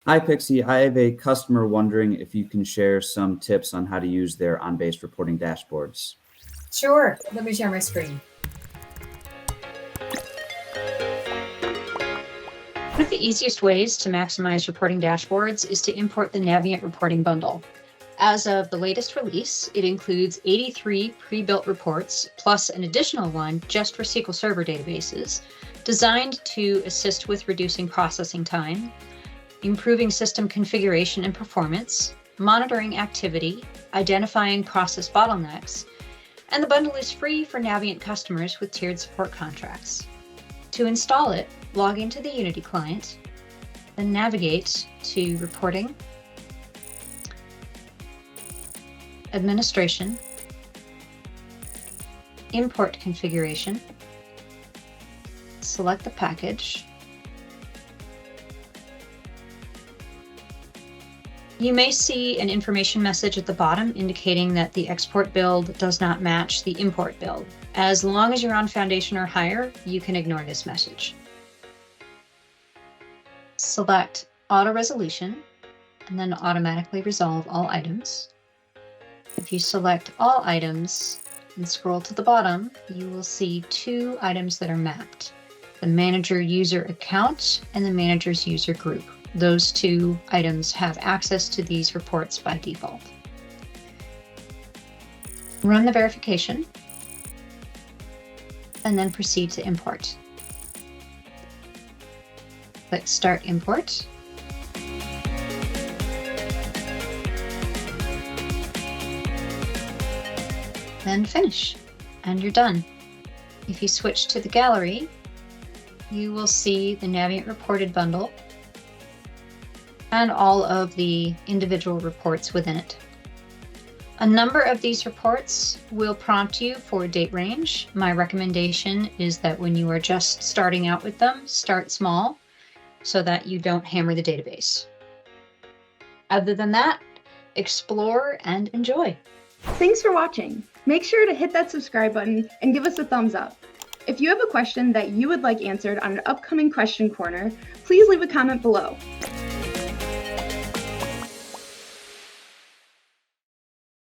Hi, Pixie. I have a customer wondering if you can share some tips on how to use their on-base reporting dashboards. Sure, let me share my screen. One of the easiest ways to maximize reporting dashboards is to import the Navient reporting bundle. As of the latest release, it includes 83 pre-built reports, plus an additional one just for SQL Server databases, designed to assist with reducing processing time, improving system configuration and performance, monitoring activity, identifying process bottlenecks, and the bundle is free for Navient customers with tiered support contracts. To install it, log into the Unity client, then navigate to Reporting, Administration, Import Configuration, select the package. You may see an information message at the bottom indicating that the export build does not match the import build. As long as you're on Foundation or higher, you can ignore this message. Select Auto Resolution and then automatically resolve all items. If you select all items and scroll to the bottom, you will see two items that are mapped: the manager user account and the manager's user group. Those two items have access to these reports by default. Run the verification and then proceed to import. Click Start Import. Then finish, and you're done. If you switch to the gallery, you will see the Navient reported bundle and all of the individual reports within it. A number of these reports will prompt you for a date range. My recommendation is that when you are just starting out with them, start small so that you don't hammer the database. Other than that, explore and enjoy. Thanks for watching. Make sure to hit that subscribe button and give us a thumbs up. If you have a question that you would like answered on an upcoming Question Corner, please leave a comment below.